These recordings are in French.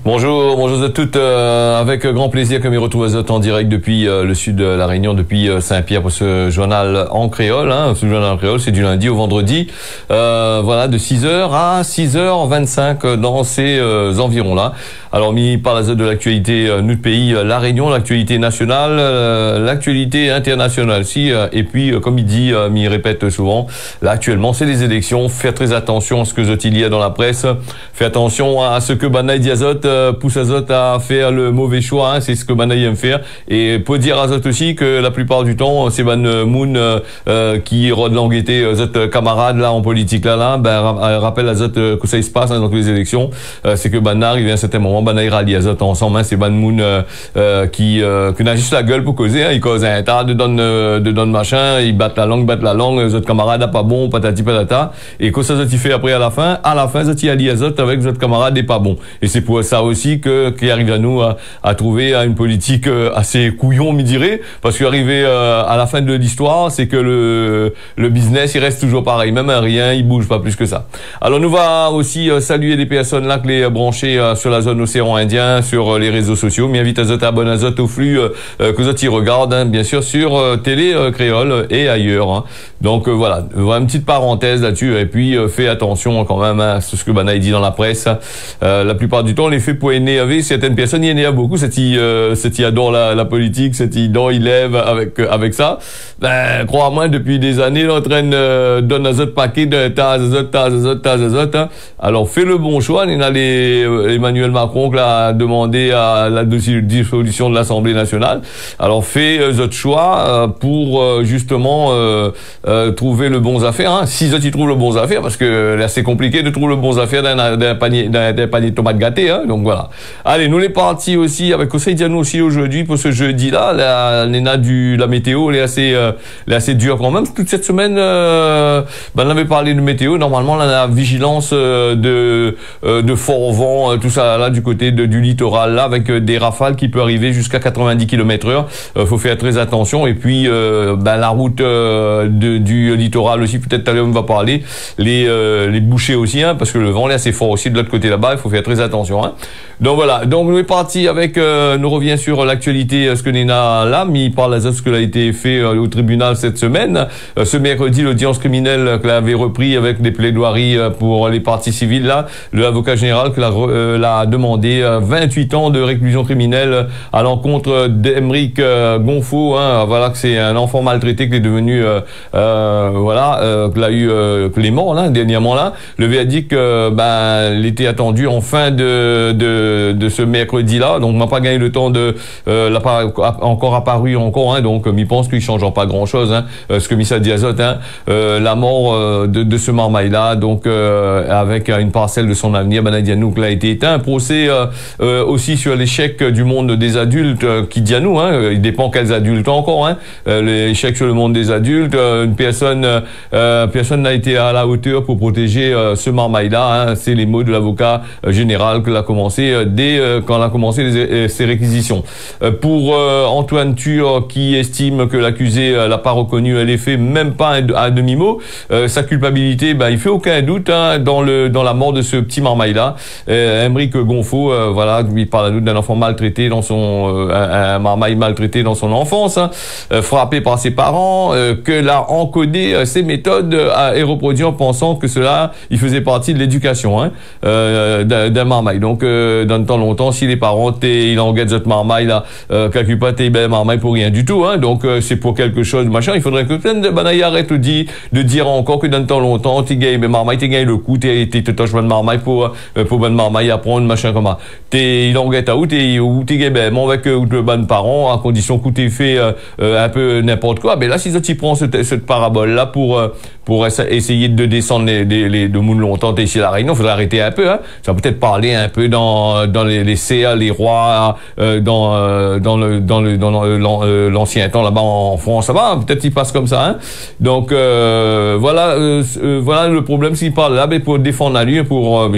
Bonjour, bonjour à toutes. Avec grand plaisir que me retrouve à en direct depuis le sud de la Réunion, depuis Saint-Pierre pour ce journal en créole. Ce journal en créole, c'est du lundi au vendredi, voilà, de 6h à 6h25 dans ces environs-là. Alors, mi parle de l'actualité notre pays, la Réunion, l'actualité nationale, l'actualité internationale aussi. Et puis, comme il dit, mi répète souvent, là actuellement, c'est les élections. Faire très attention à ce que il y a dans la presse. Faire attention à ce que Banaï Diazot pousse Azot à faire le mauvais choix, c'est ce que Banaï aime faire. Et pour dire à Azot aussi que la plupart du temps, c'est Ban Moon qui rôde l'anguetté Azot camarade là en politique rappelle Azot que ça se passe dans les élections. C'est que Banar, il vient à un certain moment, Banaï rallie Azot ensemble. C'est Ban Moon qui n'a juste la gueule pour causer. Il cause un tas de donne machin, il bat la langue, Azot camarade pas bon, patati patata. Et que ça Azot il fait après à la fin, Azot il allie Azot avec Azot camarade et pas bon. Et c'est pour ça aussi qu'il arrive à nous à trouver une politique assez couillon, me dirait, parce qu'arrivé à la fin de l'histoire, c'est que le business il reste toujours pareil, même rien, il bouge pas plus que ça. Alors nous va aussi saluer les personnes là que les branchées sur la zone océan Indien, sur les réseaux sociaux. M'invite à Azot abonne Azot au flux que Azot y regarde, bien sûr sur télé créole et ailleurs. Donc voilà, une petite parenthèse là-dessus, et puis fais attention quand même à ce que Banaï dit dans la presse. La plupart du temps, les faits pour énerver certaines personnes, il énerve beaucoup, c'est qui adore la politique, c'est qui il lève avec ça. Crois-moi, depuis des années, il est en train de donner un autre paquet de tas. Alors, fais le bon choix. Il y a Emmanuel Macron qui a demandé à la dissolution de l'Assemblée nationale. Alors, fais votre choix pour justement trouver le bon affaire. Si ils trouvent le bon affaire, parce que là, c'est compliqué de trouver le bon affaire d'un panier de tomates gâtées. Donc voilà. Allez, nous les partis aussi avec Conseil Dianou aussi aujourd'hui pour ce jeudi-là. La météo elle est assez dure quand même. Toute cette semaine, on avait parlé de météo. Normalement, là, la vigilance de fort vent, tout ça là du côté du littoral là, avec des rafales qui peut arriver jusqu'à 90 km/h. Faut faire très attention. Et puis la route du littoral aussi, peut-être tout à l'heure on va parler. Les bouchées aussi, parce que le vent est assez fort aussi de l'autre côté là-bas. Il faut faire très attention. Donc voilà, donc nous est parti avec, nous revient sur l'actualité, ce que Nena là, mais il parle de ce que a été fait au tribunal cette semaine. Ce mercredi, l'audience criminelle que l'avait repris avec des plaidoiries pour les parties civiles là, l'avocat général que l'a demandé 28 ans de réclusion criminelle à l'encontre d'Emeric Gonfo, voilà que c'est un enfant maltraité qui est devenu qu'il a eu que les morts là dernièrement là. Le verdict il était attendu en fin de ce mercredi-là, donc on n'a pas gagné le temps l'a pas encore apparu donc il pense qu'il ne changera pas grand-chose, ce que Missa Diazot, la mort de ce marmaille-là, donc avec une parcelle de son avenir, Banaï Dianou a été éteint. Un procès aussi sur l'échec du monde des adultes qui dit à nous, il dépend quels adultes encore, l'échec sur le monde des adultes, personne n'a été à la hauteur pour protéger ce marmaille-là, c'est les mots de l'avocat général que l'a commencé dès quand on a commencé ces réquisitions. Pour Antoine Tur qui estime que l'accusé l'a pas reconnu les faits, même pas à demi-mot, sa culpabilité, il fait aucun doute dans la mort de ce petit marmaille-là. Emeric Gonfo, il parle à nous d'un enfant maltraité dans son un marmaille maltraité dans son enfance, frappé par ses parents, que l'a encodé ses méthodes et reproduit en pensant que cela, il faisait partie de l'éducation d'un marmaille. Donc dans le temps longtemps, si les parents il engage cette marmaille là, calcule pas tes belles marmailles pour rien du tout, donc c'est pour quelque chose machin. Il faudrait que plein de Banaï arrête de dire encore que dans le temps longtemps, t'es gagné marmaille, t'es gagné le coup, t'es bonne marmaille pour bonne marmaille apprendre machin comme ça. Il engage à où t'es gagné avec le bon parent à condition que t'es fait un peu n'importe quoi. Mais là si tu prends cette parabole là pour essayer de descendre de monde longtemps ici à la Réunion, il faudrait arrêter un peu, ça peut peut-être parler un peu dans les CA, les rois, dans l'ancien temps là-bas en France, ça va, peut-être il passe comme ça, Donc voilà le problème s'il parle là, pour défendre à lui, je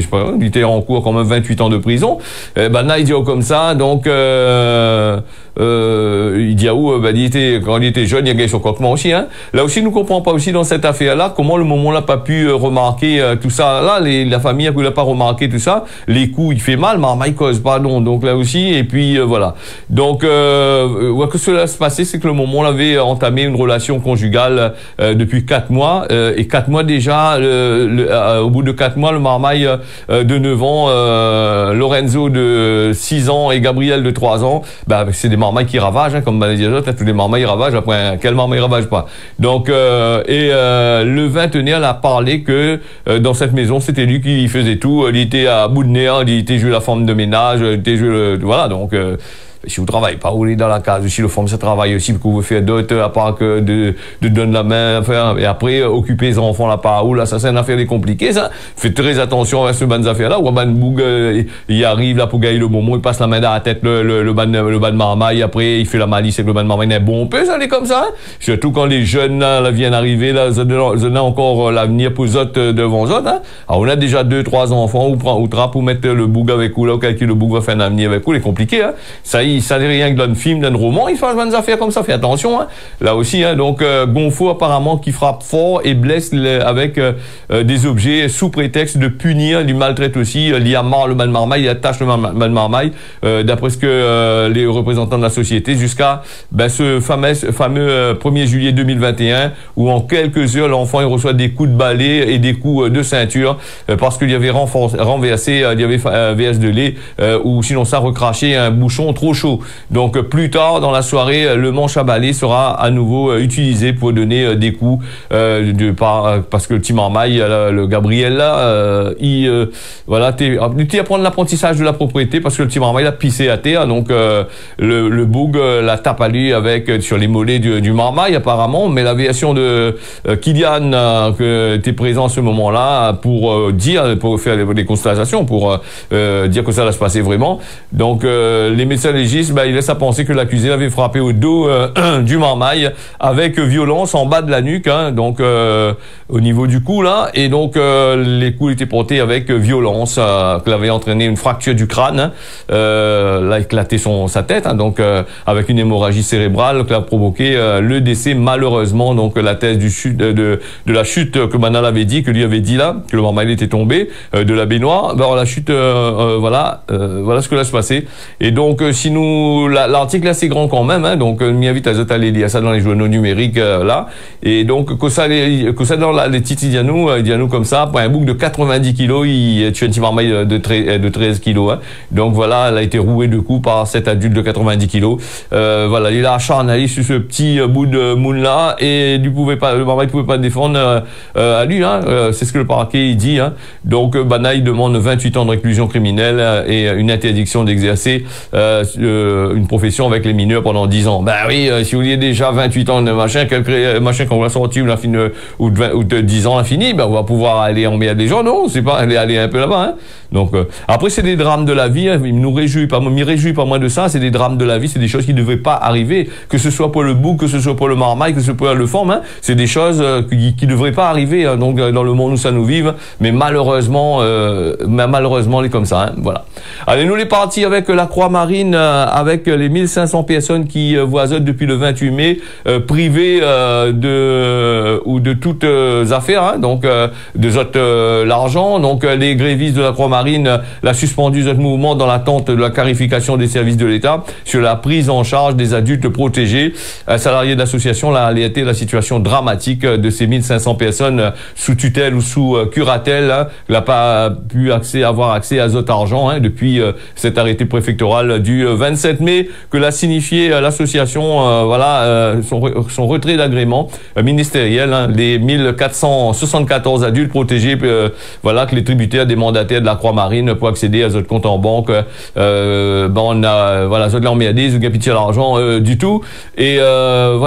sais pas, il était en cours quand même 28 ans de prison. prison. Là, il dit comme ça, donc il dit quand il était jeune, il a gagné son coquement aussi. Hein. Là aussi, nous comprenons pas aussi dans cette affaire-là comment le moment n'a pas pu remarquer tout ça. Là, la famille n'a pas remarqué tout ça. Les coups, il fait mal, mais il cause pardon. Donc là aussi, et puis voilà. Donc, que cela se passait, c'est que le moment avait entamé une relation conjugale depuis 4 mois. Et 4 mois déjà, au bout de 4 mois, le marmaille de 9 ans, Lorenzo de 6 ans et Gabriel de 3 ans, c'est des marmailles qui ravagent, hein, comme on dit tous les marmailles ravagent. Après, quel marmaille ravage pas? Donc, le vingtenaire a parlé que dans cette maison, c'était lui qui faisait tout. Il était à bout de nerfs, il était joué la femme de ménage, il était joué voilà, donc. Si vous travaillez pas, vous êtes dans la case. Si le femme ça travaille aussi, que vous faites d'autres, à part que de donner la main, enfin, et après, occuper les enfants là par où, là, ça c'est une affaire compliquée, ça. Faites très attention à ce ban affaires-là, où un boug, il arrive là pour gagner le moment, il passe la main dans la tête, le ban marmaille, après, il fait la malice avec le ban marmaille, n'est bon, on peut, ça, aller comme ça, hein. Surtout quand les jeunes, là, viennent arriver, là, ils ont encore l'avenir pour eux autres devant eux autres, hein. Alors, on a déjà 2-3 enfants, ou trappe pour mettre le boug avec vous, là, ou quelqu'un le boug va faire un avenir avec vous, c'est compliqué, hein. Ça n'est rien que d'un film, d'un roman, il fait des affaires comme ça, fait attention, hein. Là aussi, hein. Donc, Gonfo, apparemment, qui frappe fort et blesse avec des objets sous prétexte de punir, il maltraite aussi, il amarre le ban marmaille, il attache le ban marmaille, d'après ce que les représentants de la société, jusqu'à ce fameux 1er juillet 2021, où en quelques heures, l'enfant il reçoit des coups de balai et des coups de ceinture, parce qu'il y avait renversé, il y avait VS de lait, ou sinon ça recraché un bouchon trop chaud. Donc plus tard dans la soirée, le manche à balai sera à nouveau utilisé pour donner des coups parce que le petit marmaille, le Gabriel là, il apprend l'apprentissage de la propriété parce que le petit marmaille a pissé à terre. Donc le boug la tape à lui avec sur les mollets du marmaille apparemment, mais l'aviation de Kylian que était présent à ce moment-là pour faire des constatations, pour dire que ça va se passer vraiment. Donc les médecins légistes, il laisse à penser que l'accusé avait frappé au dos du marmaille avec violence en bas de la nuque, hein, donc au niveau du cou là, et donc les coups étaient portés avec violence, qu'il avait entraîné une fracture du crâne, hein, l'a éclaté sa tête, hein, donc avec une hémorragie cérébrale qui a provoqué le décès malheureusement. Donc la thèse de la chute que Manal avait dit, que lui avait dit là, que le marmaille était tombé de la baignoire, la chute, voilà ce que là se passait. Et donc si nous l'article est assez grand quand même, hein, donc m'y invite à aller lire ça dans les journaux numériques là, et donc que ça dans les titres Dianou comme ça, pour un bouc de 90 kilos, il tue un petit marmaille de 13 kilos, hein. Donc voilà, elle a été rouée de coups par cet adulte de 90 kilos. Voilà, il a acharné sur ce petit bout de moule là, et le marmaille pouvait pas défendre à lui, hein. C'est ce que le parquet il dit, hein. Donc il demande 28 ans de réclusion criminelle et une interdiction d'exercer une profession avec les mineurs pendant 10 ans. Oui, si vous vouliez déjà 28 ans de machin qu'on va sortir ou de 10 ans infini, on va pouvoir aller emmerder des gens, non, c'est pas aller un peu là-bas, hein. Donc après c'est des drames de la vie, hein. M'y réjouis pas moins de ça, c'est des drames de la vie, c'est des choses qui ne devraient pas arriver, que ce soit pour le bouc, que ce soit pour le marmaille, que ce soit pour le forme, hein. C'est des choses qui ne devraient pas arriver, hein. Donc dans le monde où ça nous vive, mais malheureusement il est comme ça, hein. Voilà. Allez, nous les partis avec la Croix-Marine, avec les 1500 personnes qui voisinent depuis le 28 mai, privées de toutes affaires, hein, donc de l'argent. Donc les grévistes de la Croix-Marine l'a suspendu ce mouvement dans l'attente de la clarification des services de l'État sur la prise en charge des adultes protégés. Un salarié de l'association l'a alerté de la situation dramatique de ces 1500 personnes sous tutelle ou sous curatelle, hein, n'a pas pu avoir accès à cet argent, hein, depuis cet arrêté préfectoral du 27 mai que l'a signifié l'association, son retrait d'agrément ministériel, hein, les 1474 adultes protégés, que les tributaires des mandataires de la Croix-Marine pour accéder à votre compte en banque, on a ça de l'emmerdé, vous gagnez pitié l'argent du tout, et vous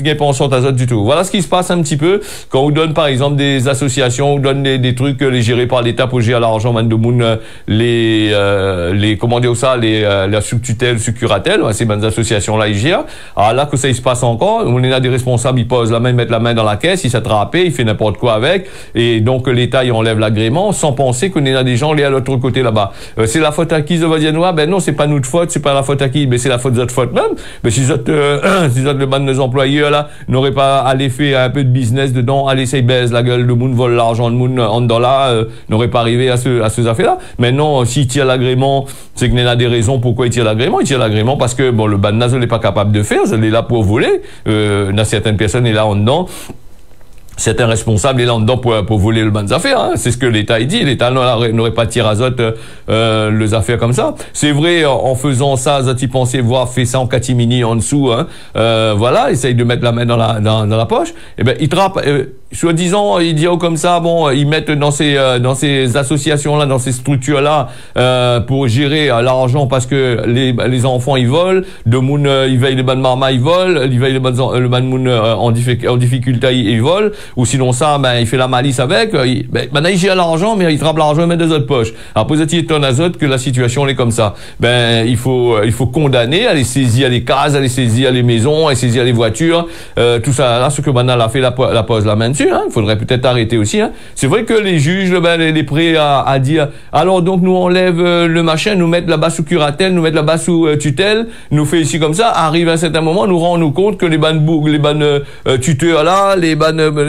gagnez pas en sorte à ça du tout. Voilà ce qui se passe un petit peu quand on vous donne par exemple des associations, on vous donne des trucs les gérés par l'État pour gérer l'argent, man de moun, comment dire ça, la sous-tutelle, sous-curatelle, ces bonnes associations là ils gèrent. Alors là que ça il se passe encore, on est là des responsables, ils posent la main, mettent la main dans la caisse, ils s'attrapent, ils font n'importe quoi avec, et donc l'État il enlève l'agrément sans penser qu'on est là des gens gens, les à l'autre côté là-bas. C'est la faute à qui, on va dire, ben non, c'est pas notre faute, c'est pas la faute à qui, mais c'est la faute de notre faute même. Mais si vous êtes, le ban de nos employés, là, n'auraient pas allé faire un peu de business dedans, aller essayer de baise la gueule, le monde vole l'argent, le monde en dedans là, n'aurait pas arrivé à ces affaires-là. Maintenant, s'il tire l'agrément, c'est qu'il y a des raisons pourquoi il tire l'agrément. Il tire l'agrément parce que, bon, le ban de nazo n'est pas capable de faire, il est là pour voler. Certaines personnes est là en dedans. Certains responsables est là en dedans pour voler le ban des affaires, hein. C'est ce que l'État dit. L'État n'aurait pas tiré à zot les affaires comme ça. C'est vrai, en faisant ça, zot, ils pensaient voir fait ça en catimini en dessous, hein. Voilà, essaye de mettre la main dans la poche. Eh ben, ils trappent, soi-disant, idiots comme ça, bon, ils mettent dans ces associations-là, dans ces structures-là, pour gérer l'argent parce que les enfants, ils volent, de moun, ils veillent les ban marma, ils volent, ils veillent le ban moun en difficulté, ils volent. Ou sinon ça, ben, il fait la malice avec, il gère l'argent, mais il trappe l'argent et met dans les autres poches. Après, il étonne à autres que la situation est comme ça. Ben, il faut condamner, aller saisir les cases, aller saisir les maisons, aller saisir les voitures, tout ça, là, ce que Banal a fait la pose la main dessus, hein. Il faudrait peut-être arrêter aussi, hein. C'est vrai que les juges, ben, les prêts à dire, alors donc, nous enlève le machin, nous mettre là-bas sous curatelle, nous mettre là-bas sous tutelle, nous fait ici comme ça, arrive à un certain moment, nous rend compte que les bannes tuteurs là, les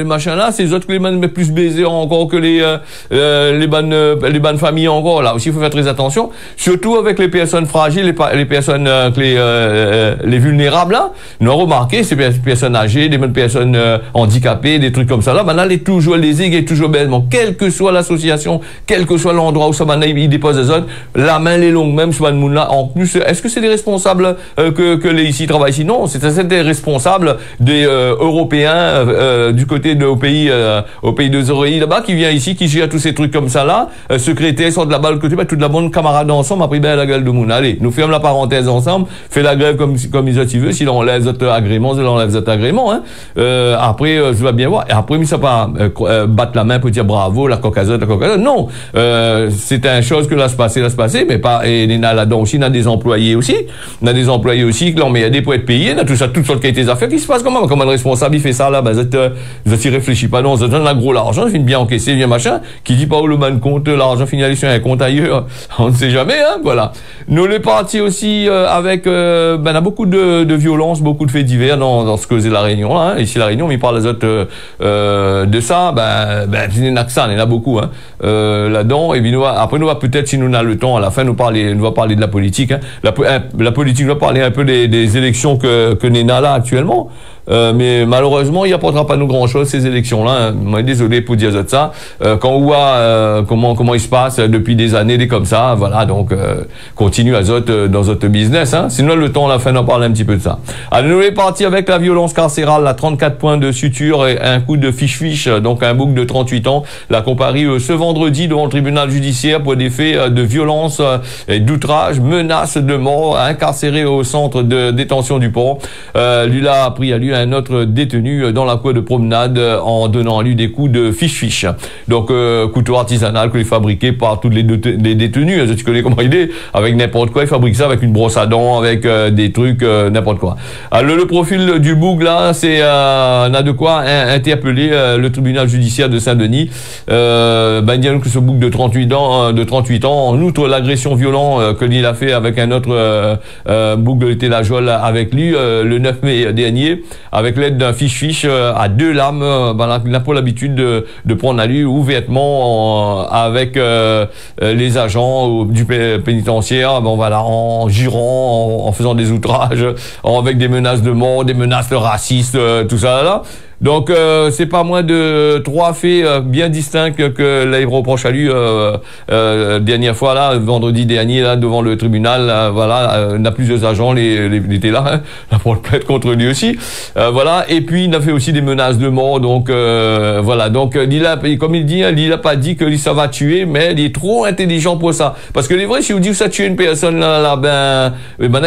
machins là, c'est les autres que les bannes plus baisés encore que les bannes familles encore. Là aussi, il faut faire très attention, surtout avec les personnes fragiles, les personnes les vulnérables là. Nous avons remarqué ces personnes âgées, des bonnes personnes handicapées, des trucs comme ça là. Maintenant, elle est toujours lésée, et toujours bellement, quelle que soit l'association, quel que soit l'endroit où ça il dépose les autres, la main les longue même sur le monde là. En plus, est-ce que c'est des responsables que les ici travaillent ici? Non, c'est des responsables des Européens du côté au pays de Zoréi là-bas, qui vient ici, qui gère tous ces trucs comme ça là, secrétaire, sort de là-bas le côté, toute la bonne camarade ensemble, après ben la gueule de monde. Allez, nous fermons la parenthèse ensemble, fait la grève comme ils veulent, s'il enlève les autres agréments, il enlève les autres agréments, hein. Après, je vais bien voir, et après, mais ça pas battre la main pour dire bravo, la cocazote, non, c'est une chose que là se passer, mais pas, et là-dedans aussi, on a des employés aussi, qui l'ont aidé pour être payés, on a tout ça, toutes sortes de qualités d'affaires qui se passent comment un responsable, il fait ça là, ben, vous réfléchit pas, non, ça donne un gros l'argent, il finit bien encaissé, bien machin, qui dit pas où le man compte, l'argent finit aller sur un compte ailleurs, on ne sait jamais, hein, voilà. Nous, les partis aussi, avec, on a beaucoup de violence, beaucoup de faits divers dans ce que c'est la Réunion, hein. Ici, la Réunion, mais il parle les autres, de ça, il y en a que ça, il y en a beaucoup, hein, là-dedans, et puis après, nous va peut-être, si nous on a le temps, à la fin, nous va parler de la politique, hein. La politique va parler un peu des élections que Néna là, actuellement. Mais malheureusement, il n'apportera pas nous grand-chose ces élections-là, hein. Moi, désolé pour dire ça. Quand on voit comment il se passe depuis des années, comme ça, voilà. Donc, continue à dans votre business, hein. Sinon, le temps, à la fin, on parle un petit peu de ça. Alors, nous est parti avec la violence carcérale, la 34 points de suture et un coup de fiche, donc un bouc de 38 ans, l'a comparé ce vendredi devant le tribunal judiciaire pour des faits de violence et d'outrage, menace de mort, incarcéré au centre de détention du port. Lui là a pris à lui un autre détenu dans la cour de promenade en donnant à lui des coups de fiche. Donc couteau artisanal que les fabriqué par tous les détenus. Tu connais comment il est, avec n'importe quoi, il fabrique ça avec une brosse à dents, avec des trucs n'importe quoi. Alors le profil du boug là, c'est on a de quoi interpeller le tribunal judiciaire de Saint-Denis. Dire que ce boug de 38 ans, en outre l'agression violente que il a fait avec un autre boug de Télajol avec lui le 9 mai dernier, avec l'aide d'un fiche à 2 lames, il a pas l'habitude de prendre à lui ouvertement avec les agents du pénitentiaire, en girant, en faisant des outrages, avec des menaces de mort, des menaces racistes, tout ça là. Donc c'est pas moins de 3 faits bien distincts que là il reproche à lui dernière fois là, vendredi dernier là devant le tribunal, on a plusieurs agents, il était là, là pour le plainte contre lui aussi, voilà. Et puis il a fait aussi des menaces de mort, donc voilà. Donc comme il dit, il a pas dit que ça va tuer, mais il est trop intelligent pour ça, parce que les vrais, si vous dites que ça tue une personne là, là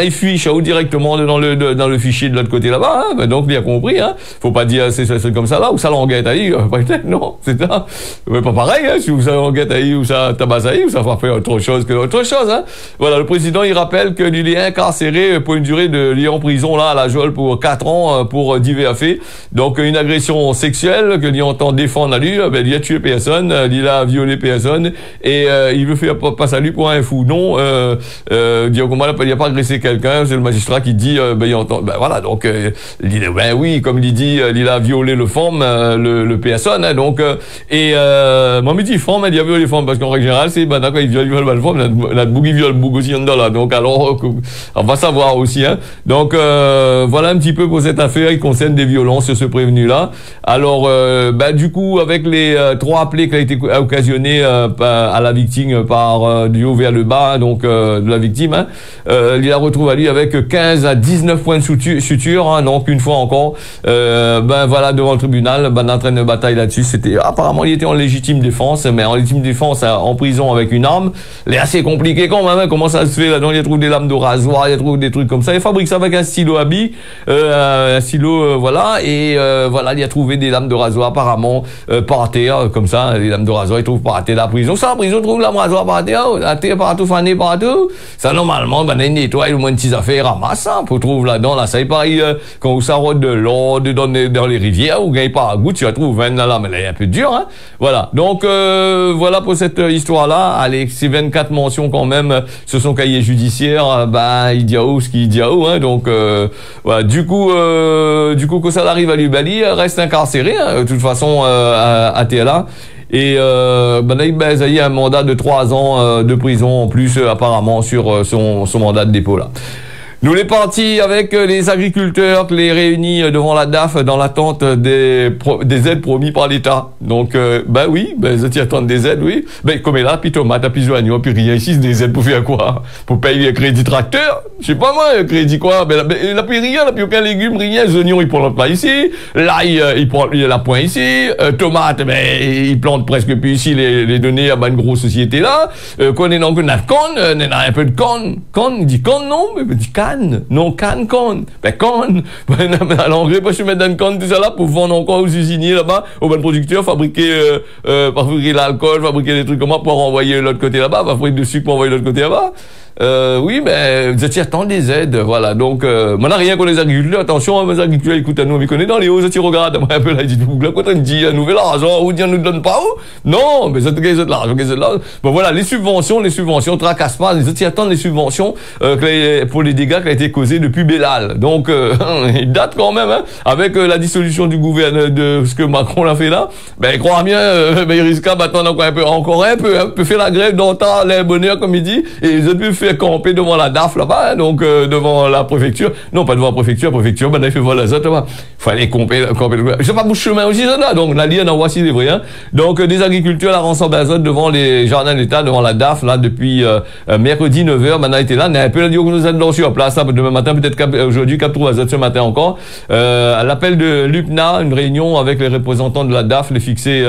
il fuit directement dans le fichier de l'autre côté là-bas, hein. Donc il a compris, hein. Faut pas dire c'est c'est comme ça là, ou ça l'enguette aïe, non, c'est ça. Mais pas pareil, hein, si vous ça l'enguette aïe, ou ça tabasse aïe, ou ça va faire autre chose que autre chose, hein. Voilà, le président, il rappelle que il est incarcéré pour une durée il est en prison, là, à la Jolle, pour 4 ans, pour divers faits. Donc, une agression sexuelle, que lui entend défendre à lui, ben, il a tué personne, il a violé personne, et, il veut faire passer à lui pour un fou. Non, il a pas agressé quelqu'un, c'est le magistrat qui dit, ben, il entend, ben, voilà, donc, il dit, ben oui, comme il dit, il a violé le femme, le personne, hein, donc, moi, il dit femme, il a violé les femmes, parce qu'en règle générale, c'est, ben, d'accord, il viole pas le femme, la bougie viole le bougie aussi, là, donc, alors, on va savoir aussi, hein. Donc, voilà un petit peu pour cette affaire, il concerne des violences sur ce prévenu-là. Alors, ben, du coup, avec les 3 appelés qui a été occasionné à la victime par du haut vers le bas, hein, donc de la victime, hein, il la retrouve à lui avec 15 à 19 points de suture, hein, donc une fois encore, ben voilà, devant le tribunal, ben en train de bataille là-dessus. C'était apparemment il était en légitime défense, mais en légitime défense en prison avec une arme, c'est assez compliqué quand même. Hein, comment ça se fait là-dedans? Il trouve des lames de rasoir, il trouve des trucs comme ça. Il fabrique ça avec un stylo à billes, un stylo, voilà, et voilà, il a trouvé des lames de rasoir apparemment par terre, comme ça, les lames de rasoir, il trouve par terre la prison. Ça, la prison trouve lame de rasoir par terre, la terre partout, fané partout. Ça, normalement, ben, il nettoie au moins de petites affaires, ramasse ça, pour trouver là-dedans, là, ça est pareil, quand ça rôde de l'eau, dans les rivières, ou gagne pas à goutte, tu vas trouver là, mais là, il est un peu dur, hein. Voilà. Donc, voilà pour cette histoire-là. Allez, c'est 24 mentions quand même sur son cahier judiciaire, ben, il dit ce qu'il dit hein. Donc, voilà. Du coup, quand ça arrive à lui, ben, il reste incarcéré, hein, de toute façon, à TLA. Et ben, ça y est, un mandat de 3 ans de prison en plus, apparemment, sur son mandat de dépôt, là. Nous les partis avec les agriculteurs, les réunis devant la DAF dans l'attente des aides promis par l'État. Donc, ben oui, ben, ils attendent des aides, oui. Ben, comme là, puis tomate, puis oignon, puis rien ici, c'est des aides pour faire quoi? Pour payer le crédit tracteur? Je sais pas moi, le crédit quoi? Ben, là, puis rien, là, puis aucun légume, rien. Les oignons, ils plantent pas ici. L'ail, il la pointe ici. Tomate, ben, ils plantent presque plus ici, les données à une grosse société là. Qu'on est donc, on a un peu de corne. Corne, il dit corne, non? Mais il dit canne. Non, canne. Ben, corne. À l'engrais, pas se mettre dans une corne, tout ça là, pour vendre encore aux usiniers là-bas, aux bonnes producteurs, fabriquer l'alcool, fabriquer des trucs comme ça pour renvoyer de l'autre côté là-bas, fabriquer du sucre pour envoyer de l'autre côté là-bas. Oui, mais vous étiez attendant des aides, voilà. Donc, moi, n'a rien contre les agriculteurs. Attention, les agriculteurs, écoutez, nous, on les connaît dans les hauts, vous étiez regardez, un peu là, ils disent, là, quand on dit, un nouvel argent, ou dit, on nous donne pas où? Non, mais c'est de l'argent, bon, voilà, les subventions, tracassent pas, les étiez attendent les subventions, pour les dégâts qui ont été causés depuis Bellal. Donc, il date quand même, hein, avec la dissolution du gouvernement, de ce que Macron l'a fait là, ben, crois bien, ben, il risque d'attendre encore un peu, hein, peut faire la grève d'antan, les bonheurs, comme il dit, et ils ont pu faire camper devant la DAF là-bas, hein, donc devant la préfecture. Non, pas devant la préfecture, ben là, il fait voilà ça, il fallait camper. Je sais pas, bouche chemin aussi, ça là. Donc, la ligne en voici des vrais, hein. Donc, des agriculteurs, la rançon d'azote devant les jardins d'État, devant la DAF, là, depuis mercredi 9h, maintenant, était là, on a un peu la diagnostic sur place, là, demain matin, peut-être aujourd'hui, cap azote ce matin encore. À l'appel de l'UPNA, une réunion avec les représentants de la DAF, était fixée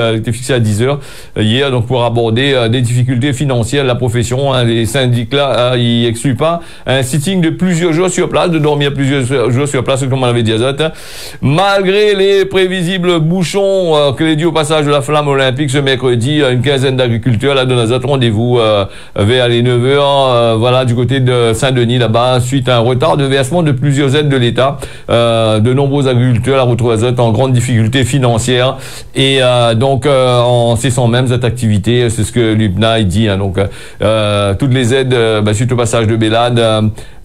à 10h hier, donc pour aborder des difficultés financières de la profession, hein, les syndicats, il exclut pas un sitting de plusieurs jours sur place, de dormir plusieurs jours sur place, comme on avait dit azote, hein. Malgré les prévisibles bouchons que les dit au passage de la flamme olympique ce mercredi, une quinzaine d'agriculteurs là donnent azote rendez-vous vers les 9h, voilà, du côté de Saint-Denis là-bas, suite à un retard de versement de plusieurs aides de l'État. De nombreux agriculteurs la retrouvent azote en grande difficulté financière et donc en cessant même cette activité, c'est ce que l'UPNA dit, hein, donc toutes les aides suite au passage de Bélade,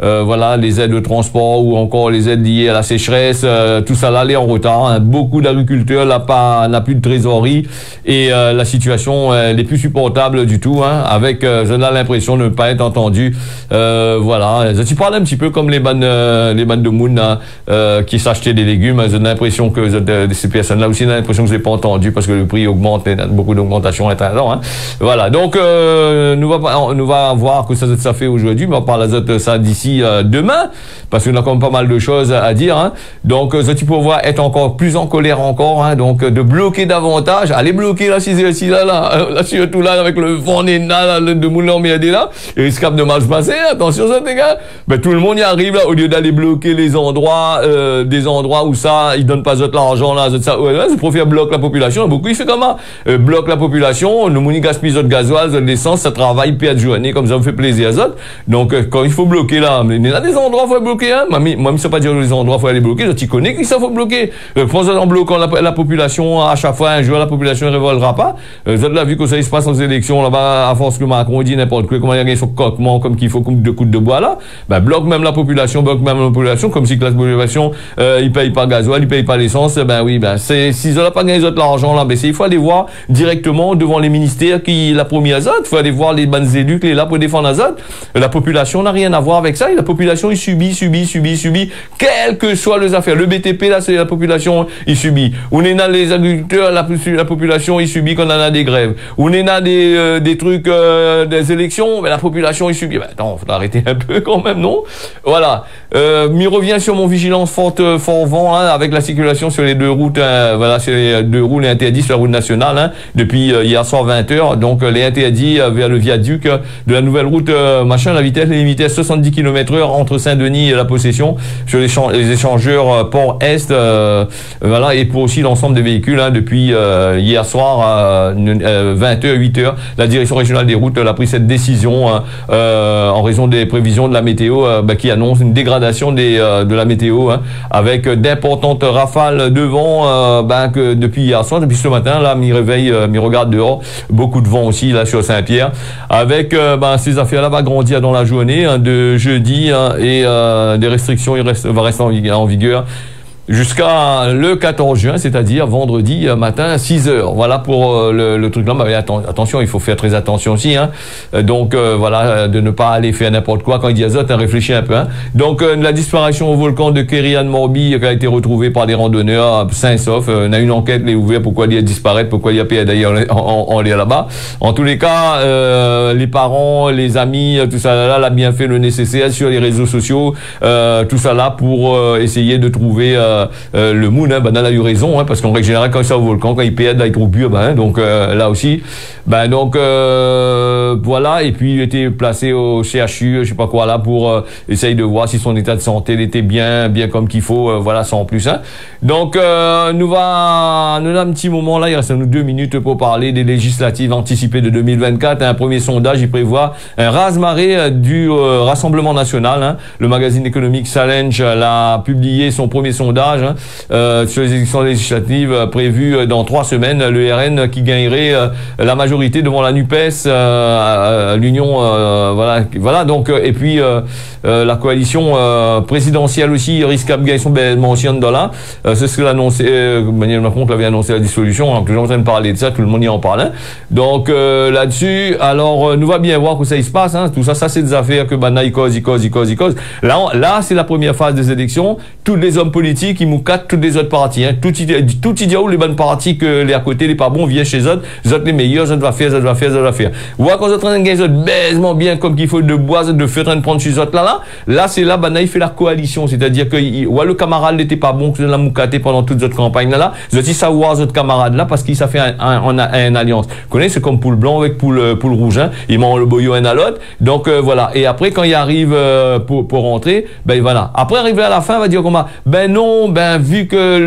voilà, les aides de transport ou encore les aides liées à la sécheresse, tout ça là allait en retard, hein. Beaucoup d'agriculteurs n'a plus de trésorerie et la situation n'est plus supportable du tout, hein, avec j'en ai l'impression de ne pas être entendu, voilà, tu parles un petit peu comme les bandes de Moon, hein, qui s'achetaient des légumes, j'ai l'impression que ces personnes là aussi, j'ai l'impression que je n'ai pas entendu parce que le prix augmente, beaucoup d'augmentation est là, hein. Voilà, donc nous va voir que ça fait fait aujourd'hui, mais on parle de ça d'ici demain, parce qu'on a quand même pas mal de choses à dire. Hein. Donc, tu peux voir être encore plus en colère encore, hein, donc de bloquer davantage, aller bloquer là, surtout là, avec le vent là, de Moulin Méadé là, il risque de mal se passer, attention ça, les gars. Ben, tout le monde y arrive là, au lieu d'aller bloquer les endroits, des endroits où ça, ils donnent pas l'argent là, ça, je préfère bloquer la population, beaucoup il fait comment? Bloque la population, nous moni gaspille de gasoil, de l'essence, ça travaille, puis de journée, comme ça me fait plaisir à ça. Donc, quand il faut bloquer là, mais il y a des endroits, faut bloquer, hein. Moi, je sais pas dire les endroits, faut aller bloquer, tu connais qui ça faut bloquer. En bloquant la population, à chaque fois, un jour, la population ne révoltera pas. Vous avez vu que ça, il se passe aux élections, là-bas, à force que Macron dit n'importe quoi, comment il y a son coquement, comme qu'il faut, comme de coups de bois, là. Ben, bloque même la population, comme si la population, il paye pas gasoil, il paye pas l'essence, ben oui, ben, s'ils n'ont pas gagné l'argent, là, ben, il faut aller voir directement devant les ministères qui l'a promis à Zot, il faut aller voir les bonnes élus qui est là pour défendre à Zot. La population n'a rien à voir avec ça, et la population, il subit, quelles que soient les affaires. Le BTP, là, c'est la population, il subit. On est dans les agriculteurs, la population, il subit quand on a des grèves. On est dans des trucs, des élections, mais la population, il subit. Ben, attends, faut arrêter un peu quand même, non? Voilà. M'y revient sur mon vigilance fort vent, hein, avec la circulation sur les deux routes, voilà, sur les deux roues interdits sur la route nationale, hein, depuis hier soir 20h. Donc, les interdits vers le viaduc de la nouvelle route, la vitesse est limitée à 70 km/h entre Saint-Denis et la Possession sur les échangeurs Port-Est, voilà, et pour aussi l'ensemble des véhicules, hein, depuis hier soir 20h, 8h, la direction régionale des routes a pris cette décision en raison des prévisions de la météo qui annonce une dégradation de la météo, hein, avec d'importantes rafales de vent que depuis hier soir, depuis ce matin, là, m'y réveille, m'y regarde dehors, beaucoup de vent aussi là sur Saint-Pierre, avec ces affaires-là va grandir dans la journée, hein, de jeudi, hein, et des restrictions va rester en vigueur jusqu'à le 14 juin, c'est-à-dire vendredi matin à 6h. Voilà pour le truc là. Mais attention, il faut faire très attention aussi, hein. Donc voilà, de ne pas aller faire n'importe quoi. Quand il dit azote, hein, réfléchis un peu, hein. Donc la disparition au volcan de Kériane-Morbi qui a été retrouvée par des randonneurs sains et saufs. On a une enquête les ouverte, pourquoi il a disparu, pourquoi il y a payé d'ailleurs en l'air là-bas. En tous les cas, les parents, les amis, tout ça là, l'a bien fait le nécessaire sur les réseaux sociaux, tout ça là pour essayer de trouver le Moon, hein, Banal a eu raison, hein, parce qu'en règle générale, quand il sort au volcan, quand il perd, il trouve but, donc là aussi, voilà, et puis il était placé au CHU, je sais pas quoi là, pour essayer de voir si son état de santé était bien comme qu'il faut, voilà, sans plus, hein. Donc nous avons un petit moment là, il reste nous 2 minutes pour parler des législatives anticipées de 2024. Un premier sondage, il prévoit un raz-marée du Rassemblement national, hein. Le magazine économique Challenge l'a publié son premier sondage, hein, sur les élections législatives prévues dans 3 semaines. Le RN qui gagnerait la majorité devant la NUPES, l'Union, voilà donc, et puis la coalition présidentielle aussi risque de gagner son bellement aussi en dollars. C'est ce que l'annonçait Emmanuel Macron, qui avait annoncé la dissolution, hein, que en train de parler de ça, tout le monde y en parle, hein. Donc là-dessus, alors nous va bien voir que ça y se passe, hein. Tout ça c'est des affaires que il cause. Là c'est la première phase des élections. Tous les hommes politiques ils moucatent toutes les autres parties, hein. Tout idiot, les bonnes parties que les à côté les pas bons viennent chez eux, les autres les meilleurs, ça va faire. Voir quand vous êtes en train de gagner autres baisement bien comme qu'il faut de bois, de faire en de prendre chez eux là c'est là il fait la coalition, c'est-à-dire que le camarade n'était pas bon, que la moucaté pendant toute cette campagne là, vous aussi savoir votre camarade là parce qu'il ça fait un alliance. Vous connaissez, c'est comme poule blanc avec poule rouge, hein. Ils mangent le boyau un à l'autre. Donc voilà, et après quand il arrive pour rentrer, voilà. Après arriver à la fin, on va dire comment non, vu que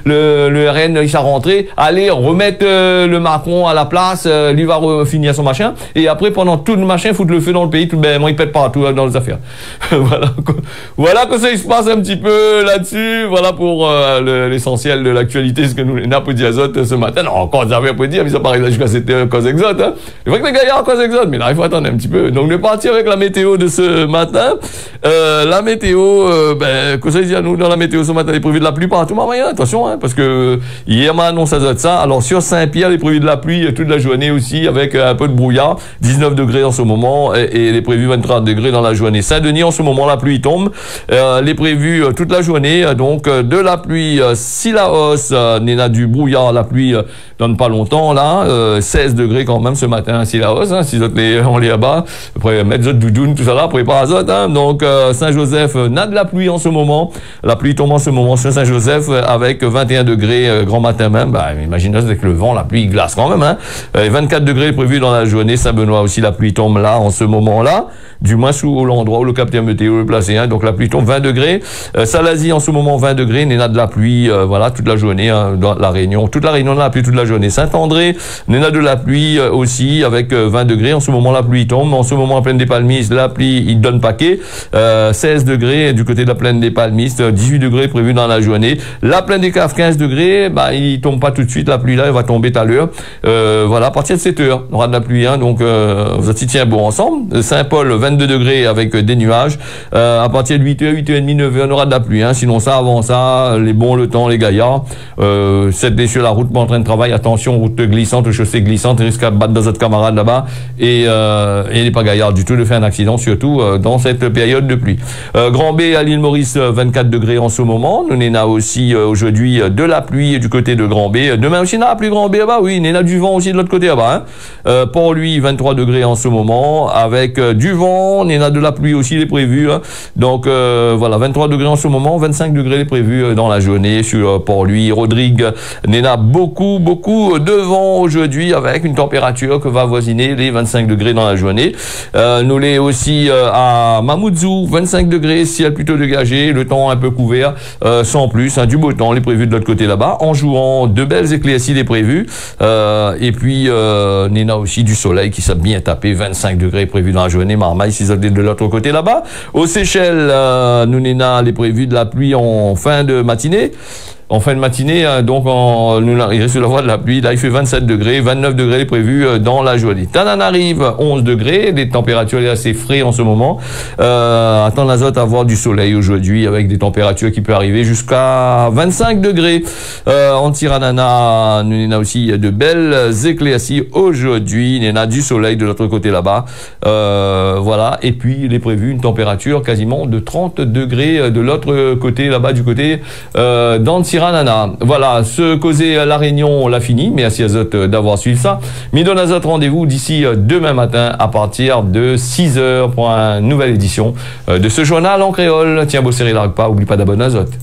le RN il s'est rentré, allez remettre le Macron à la place, lui va finir son machin, et après pendant tout le machin foutre le feu dans le pays, il pète partout dans les affaires. Voilà que ça il se passe un petit peu là-dessus. Voilà pour l'essentiel de l'actualité, ce que nous n'a pas dit azote ce matin. Non, encore des affaires pour dire, mais ça paraît là jusqu'à c'était cause exote, hein. C'est vrai que les gars, il y a cause exote, mais là il faut attendre un petit peu. Donc on est parti avec la météo de ce matin. La météo, que ça dit nous, dans la météo ce matin, il est prévu de la pluie partout, mais attention, hein, parce que hier, m'a annoncé ça. Alors, sur Saint-Pierre, il est prévu de la pluie toute la journée aussi, avec un peu de brouillard, 19 degrés en ce moment, et il est prévu 23 degrés dans la journée. Saint-Denis, en ce moment, la pluie tombe. Il est prévu toute la journée, donc de la pluie, Sillaos, Néna, du brouillard, la pluie donne pas longtemps, là, 16 degrés quand même ce matin à Sillaos, hein, si vous êtes on les là-bas, après mettre votre doudoune, tout ça là, préparez ça, hein. Donc Saint-Joseph n'a de la pluie en ce moment, la pluie tombe en ce moment sur Saint-Joseph avec 21 degrés grand matin même, imaginez avec le vent, la pluie glace quand même, hein. 24 degrés prévu dans la journée, Saint-Benoît aussi, la pluie tombe là en ce moment-là, du moins sous l'endroit où le capteur météo est placé, hein. Donc la pluie tombe 20 degrés, Salazie en ce moment 20 degrés, Néna de la pluie, voilà, toute la journée, hein, dans la Réunion, toute la Réunion de la pluie toute la journée. Saint-André, Néna de la pluie aussi avec 20 degrés, en ce moment la pluie tombe, en ce moment en plaine des Palmistes, la pluie il donne paquet, 16 degrés du côté de la plaine des Palmistes, 18 degrés prévu dans la journée, la plaine des Caves 15 degrés, il tombe pas tout de suite, la pluie là, elle va tomber tout à l'heure, voilà, à partir de 7 heures, on aura de la pluie, hein, donc vous êtes tiens bon ensemble. Saint-Paul 22 degrés avec des nuages, à partir de 8h, 8h30, 9h, on aura de la pluie, hein, sinon ça, avant ça, les bons, le temps, les gaillards, 7D sur la route, pas en train de travail, attention, route glissante, chaussée glissante, risque à battre dans votre camarade là-bas, et il n'est pas gaillard du tout de faire un accident, surtout dans cette période de pluie. Grand B à l'île Maurice, 24 degrés en ce moment, nous n'en a aussi aujourd'hui de la pluie du côté de Grand B, demain aussi on a la pluie Grand B là-bas, oui, il y a du vent aussi de l'autre côté là-bas, hein. Port-Louis, 23 degrés en ce moment, avec du vent, il y en a de la pluie aussi, il est prévu, hein. Donc voilà, 23 degrés en ce moment, 25 degrés est prévu dans la journée sur Port-Louis. Rodrigue, il y en a beaucoup de vent aujourd'hui, avec une température que va avoisiner les 25 degrés dans la journée. Nous l'est aussi à Mamoudzou, 25 degrés, ciel plutôt dégagé, le temps un peu couvert, sans plus, hein, du beau temps, il est prévu de l'autre côté là-bas, en jouant de belles éclaircies, il est prévu, et puis il y en a aussi du soleil qui s'est bien tapé, 25 degrés prévu dans la journée, Marmaille, si vous êtes de l'autre côté là-bas. Aux Seychelles, nous n'en a les prévus de la pluie en fin de matinée. En fin de matinée, donc il reste sur la voie de la pluie. Là, il fait 27 degrés, 29 degrés prévus dans la journée. Tananarive, 11 degrés. Les températures sont assez frais en ce moment. Attends l'azote à avoir du soleil aujourd'hui avec des températures qui peuvent arriver jusqu'à 25 degrés. En Tirana, nous en a aussi de belles éclaircies aujourd'hui. Il y en a du soleil de l'autre côté là-bas. Voilà. Et puis, il est prévu une température quasiment de 30 degrés de l'autre côté là-bas, du côté dans Tirana. Voilà, ce causé à la Réunion, on l'a fini. Merci Azote d'avoir suivi ça. Midon Azote, rendez-vous d'ici demain matin à partir de 6h pour une nouvelle édition de ce journal en créole. Tiens, beau serré l'arc pas, oublie pas d'abonner Azote.